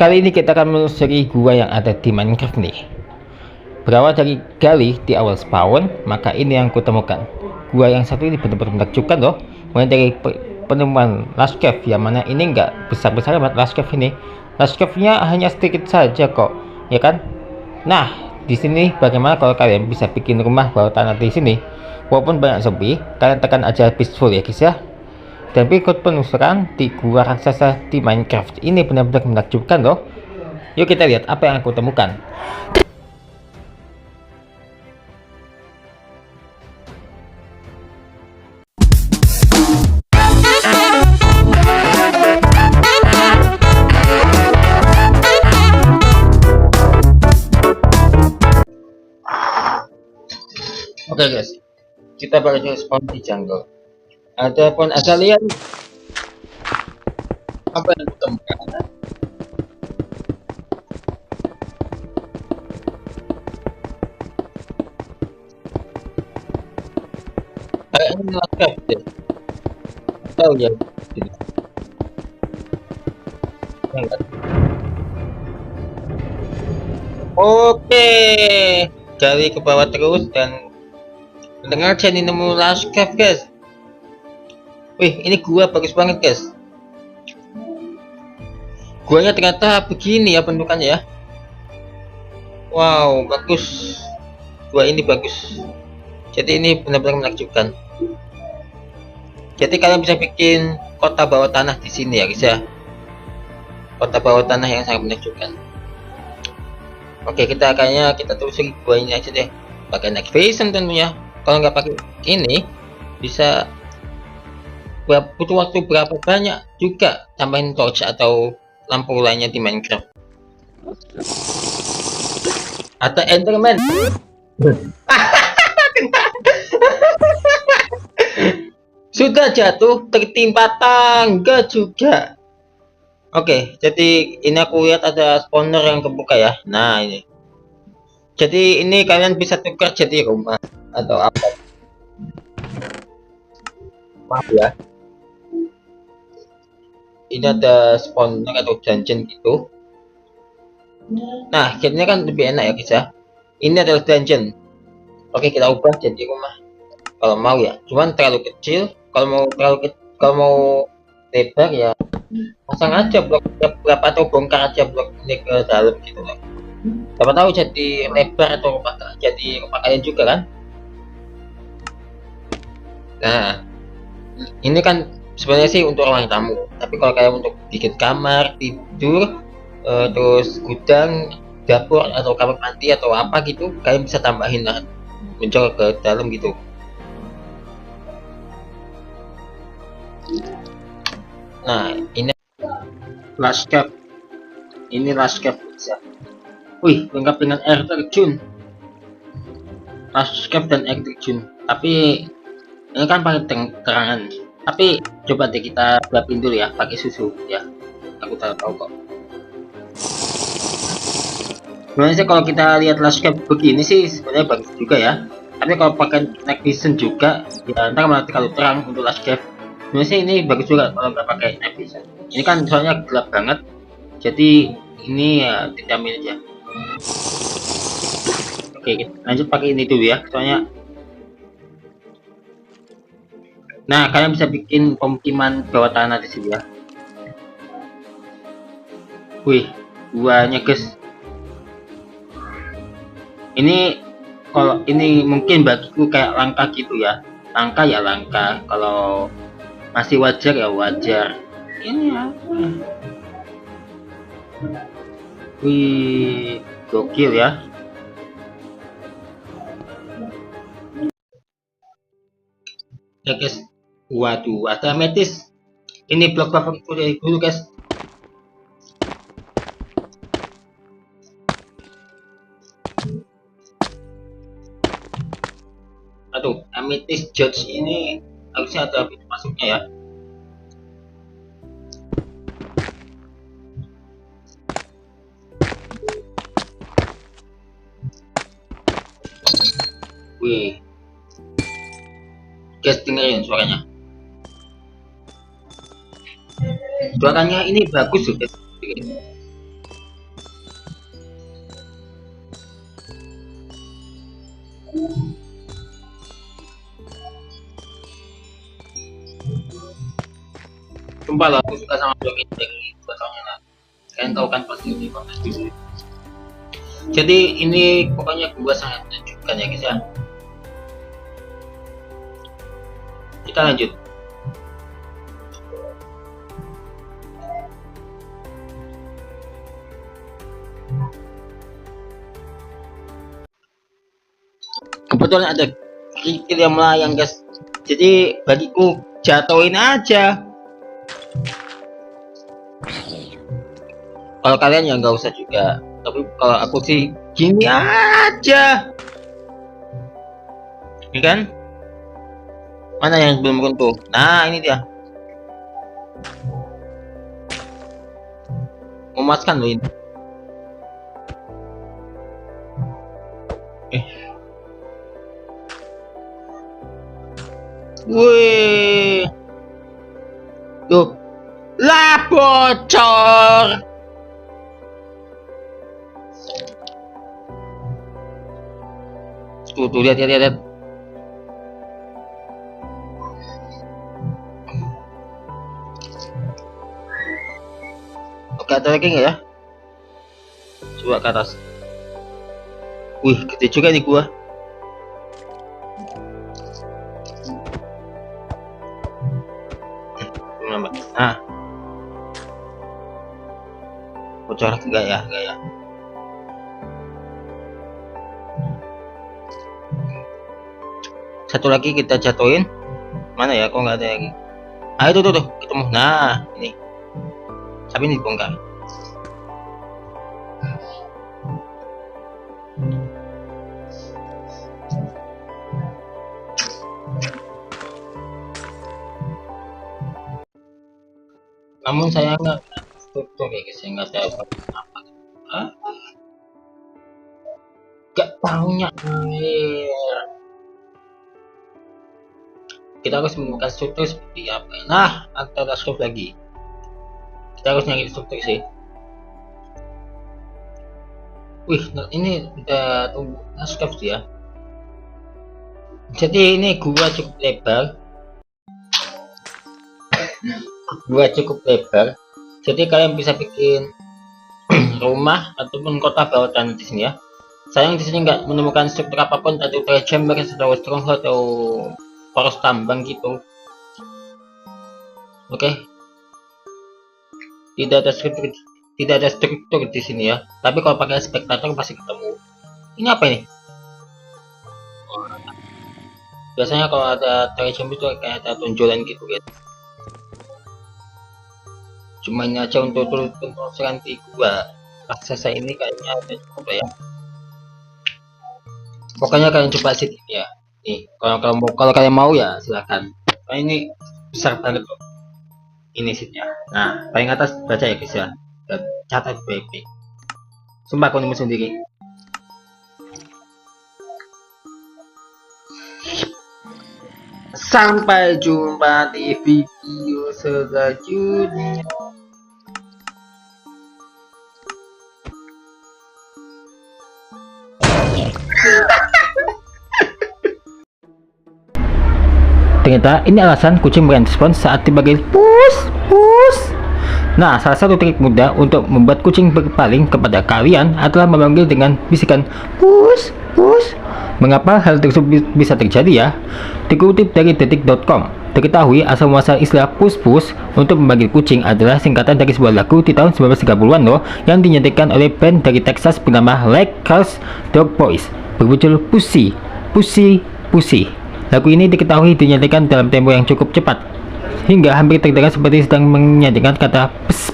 Kali ini kita akan menelusuri gua yang ada di Minecraft nih. Berawal dari gali di awal spawn, maka ini yang kutemukan. Gua yang satu ini benar-benar menakjubkan loh. Mulai dari penemuan last cave, yang mana ini nggak besar-besar banget last cave ini. Last cave-nya hanya sedikit saja kok, ya kan? Nah, di sini bagaimana kalau kalian bisa bikin rumah bawah tanah di sini? Walaupun banyak zombie, kalian tekan aja peaceful ya guys ya. Dan berikut penelusuran di gua raksasa di Minecraft. Ini benar-benar menakjubkan loh. Yuk kita lihat apa yang aku temukan. Oke guys, kita baru spawn di jungle. Ada pohon azalea. Apa yang kutemukan? Kayaknya lengkap deh. Tahu ya? Oke, gali ke bawah terus dan dengar jadi nemu last cave guys. Wih, ini gua bagus banget guys. Guanya ternyata begini ya bentukannya ya. Wow, bagus. Gua ini bagus. Jadi ini benar-benar menakjubkan. Jadi kalian bisa bikin kota bawah tanah di sini ya guys ya. Kota bawah tanah yang sangat menakjubkan. Oke, kita telusuri gua ini aja deh. Pakai night vision tentunya. Kalau nggak pakai ini bisa butuh waktu berapa banyak juga tambahin torch atau lampu lainnya di Minecraft. Ada Enderman. Sudah jatuh tertimpa tangga juga. Oke, jadi ini aku lihat ada spawner yang kebuka ya. Nah ini. Jadi ini kalian bisa tukar jadi rumah atau apa? Maaf ya. Ini ada spawner atau dungeon gitu. Nah, akhirnya kan lebih enak ya guys ya. Ini adalah dungeon. Oke, kita ubah jadi rumah. Kalau mau ya. Cuman terlalu kecil. Kalau mau lebar ya pasang aja blok berapa atau bongkar aja blok ini ke dalam gitu loh. Siapa tahu jadi lebar atau jadi rumah kalian juga kan. Nah, ini kan sebenarnya sih untuk ruang tamu. Tapi kalau kayak untuk bikin kamar tidur, terus gudang, dapur atau kamar mandi atau apa gitu, kalian bisa tambahin lah, mencolok ke dalam gitu. Nah, ini last cave. Ini last cave bisa. Wih, lengkap dengan air terjun. Last cave dan air terjun. Tapi ini kan pakai terangan. Tapi coba deh kita gelapin dulu ya, pakai susu ya. Aku tahu kok. Sebenarnya sih kalau kita lihat last cave begini sih sebenarnya bagus juga ya. Tapi kalau pakai night vision juga, ya ntar malah terlalu terang untuk last cave. Sebenarnya sih ini bagus juga kalau nggak pakai night vision. Ini kan soalnya gelap banget, jadi ini ya dijamin aja. Oke, lanjut pakai ini dulu ya, soalnya. Nah, kalian bisa bikin pemukiman bawah tanah di sini ya. Wih, guanya guys. Ini kalau ini mungkin bagiku kayak langka gitu ya. Langka ya langka. Kalau masih wajar ya wajar. Ini ya. Wih, gokil ya. Ya guys. Waduh, ada ametis. Ini blok favoritku dari dulu guys. Aduh, ametis judge ini harusnya ada pintu masuknya ya. Wih, guys dengerin suaranya. Suaranya ini bagus loh guys. Sumpah lah, aku suka sama blog ini dari soalnya lah. Kalian tahu kan pasti ini konten dulu. Jadi ini pokoknya gua sangat menunjukkan ya guys ya. Kita lanjut. Kebetulan ada kerikil yang melayang guys. Jadi bagiku jatuhin aja. Kalau kalian ya nggak usah juga, tapi kalau aku sih gini aja, ini kan? Mana yang belum runtuh? Nah ini dia, memuaskan loh ini. Wih, tuh, lah bocor. Tuh, lihat. Oke, ada lagi nggak ya? Coba ke atas. Wih, gede juga nih gua. Nah, bocor enggak ya? Satu lagi kita jatuhin. Mana ya? Kok nggak ada lagi? Ah itu tuh ketemu. Nah ini. Tapi ini dibongkar. Namun saya nggak struktur ya guys, nggak tahu apa. Gak tahunya air. Kita harus menemukan struktur seperti apa. Nah, ada scope lagi. Kita harus nyari struktur sih. Wih, ini udah tumbuh scope sih ya. Jadi ini gua cukup lebar. Jadi kalian bisa bikin rumah ataupun kota bawah tanah di sini ya. Sayang di sini nggak menemukan struktur apapun, atau chamber atau stronghold atau poros tambang gitu. Oke. Tidak ada struktur di sini ya. Tapi kalau pakai spektator pasti ketemu. Ini apa ini? Biasanya kalau ada treasure itu kayak ada tonjolan gitu guys. Cuma ini aja untuk penelusuran di gua raksasa ini kayaknya udah cukup ya. Pokoknya kalian coba sih ya. Nih, kalau kalian mau ya silakan. Nah, ini besar banget kok. Ini sitnya. Nah, paling atas baca ya guys ya. Dan catat baik-baik. Sumpah aku nemu sendiri. Sampai jumpa di video selanjutnya. Ternyata ini alasan kucing merespons saat dipanggil pus. Nah, salah satu trik mudah untuk membuat kucing berpaling kepada kalian adalah memanggil dengan bisikan pus. Mengapa hal tersebut bisa terjadi ya? Dikutip dari detik.com, diketahui asal muasal istilah pus untuk memanggil kucing adalah singkatan dari sebuah lagu di tahun 1930-an loh, yang dinyanyikan oleh band dari Texas bernama Lakers Dog Boys berjudul Pussy. Lagu ini diketahui dinyanyikan dalam tempo yang cukup cepat hingga hampir terdengar seperti sedang menyanyikan kata pes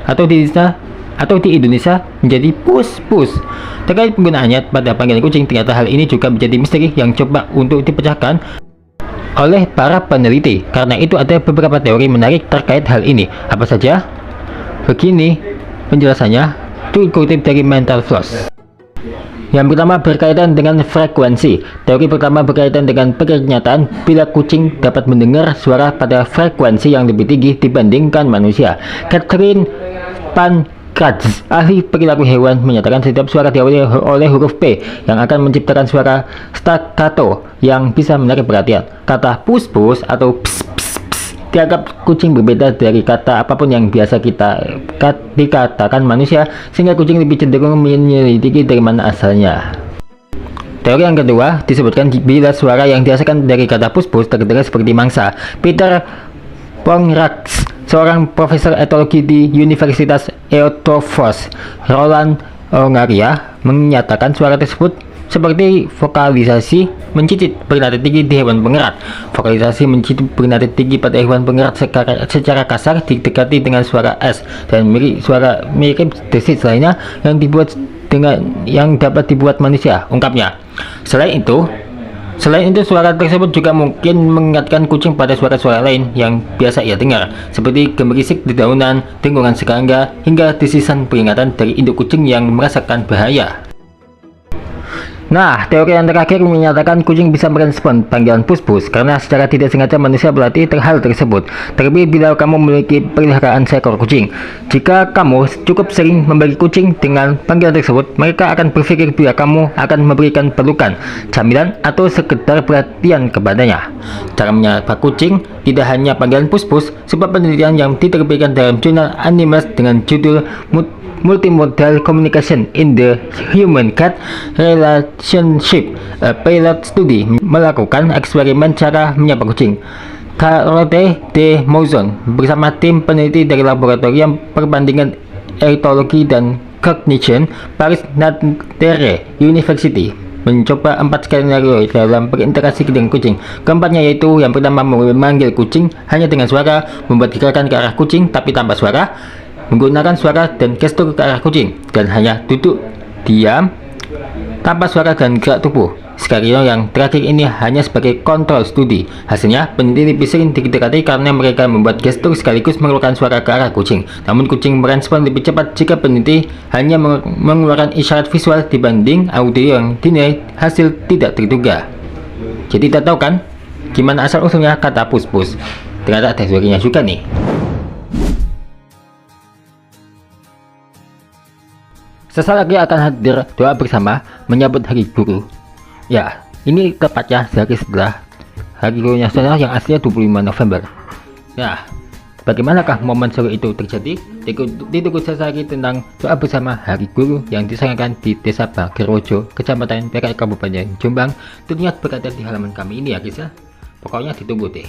atau di Indonesia menjadi pus. Terkait penggunaannya pada panggilan kucing, ternyata hal ini juga menjadi misteri yang coba untuk dipecahkan oleh para peneliti. Karena itu ada beberapa teori menarik terkait hal ini. Apa saja? Begini penjelasannya, dikutip dari Mental Floss. Yang pertama berkaitan dengan frekuensi. Teori pertama berkaitan dengan pernyataan bila kucing dapat mendengar suara pada frekuensi yang lebih tinggi dibandingkan manusia. Catherine Van Kratz, ahli perilaku hewan, menyatakan setiap suara diawali oleh huruf P yang akan menciptakan suara staccato yang bisa menarik perhatian. Kata pus-pus atau ps ps ps dianggap kucing berbeda dari kata apapun yang biasa dikatakan manusia, sehingga kucing lebih cenderung menyelidiki dari mana asalnya. Teori yang kedua disebutkan bila suara yang dihasilkan dari kata pus-pus terdengar seperti mangsa. Peter Pongrax, seorang profesor etologi di Universitas Eötvös, Roland Hongaria, menyatakan suara tersebut seperti vokalisasi mencicit bernada tinggi di hewan pengerat. Vokalisasi mencicit bernada tinggi pada hewan pengerat secara kasar didekati dengan suara S, dan suara mirip desis lainnya yang dapat dibuat manusia, ungkapnya. Selain itu, suara tersebut juga mungkin mengingatkan kucing pada suara-suara lain yang biasa ia dengar, seperti gemerisik dedaunan, dengungan serangga, hingga desisan peringatan dari induk kucing yang merasakan bahaya. Nah, teori yang terakhir menyatakan kucing bisa merespon panggilan pus-pus karena secara tidak sengaja manusia berlatih hal tersebut. Terlebih bila kamu memiliki peliharaan seekor kucing. Jika kamu cukup sering memberi kucing dengan panggilan tersebut, mereka akan berpikir bila kamu akan memberikan pelukan, camilan, atau sekedar perhatian kepadanya. Cara menyapa kucing tidak hanya panggilan pus-pus, sebab penelitian yang diterbitkan dalam jurnal Animals dengan judul Multimodal Communication in the Human-Cat Relationship, a Pilot Study, melakukan eksperimen cara menyapa kucing. Carote de Mauzon bersama tim peneliti dari Laboratorium Perbandingan Etologi dan Cognition, Paris Nanterre University, mencoba 4 skenario dalam berinteraksi dengan kucing. Keempatnya yaitu, yang pertama, memanggil kucing hanya dengan suara, membuat gerakan ke arah kucing tapi tanpa suara, menggunakan suara dan gestur ke arah kucing, dan hanya duduk diam tanpa suara dan gerak tubuh. Skenario yang terakhir ini hanya sebagai kontrol studi. Hasilnya, peneliti lebih sering didekati karena mereka membuat gestur sekaligus mengeluarkan suara ke arah kucing. Namun kucing merespon lebih cepat jika peneliti hanya mengeluarkan isyarat visual dibanding audio yang dinilai hasil tidak terduga. Jadi tidak tahu kan gimana asal-usulnya kata pus-pus? Ternyata ada teorinya juga nih. Sesaat lagi akan hadir doa bersama menyambut Hari Guru. Ya, ini tepatnya sehari setelah Hari Guru Nasional yang aslinya 25 November. Ya, bagaimanakah momen seru itu terjadi? Ditunggu sesaat lagi tentang doa bersama Hari Guru yang diselenggarakan di Desa Bagerwojo, Kecamatan Perak, Kabupaten Jombang. Tentunya berada di halaman kami ini ya guys ya. Pokoknya ditunggu deh.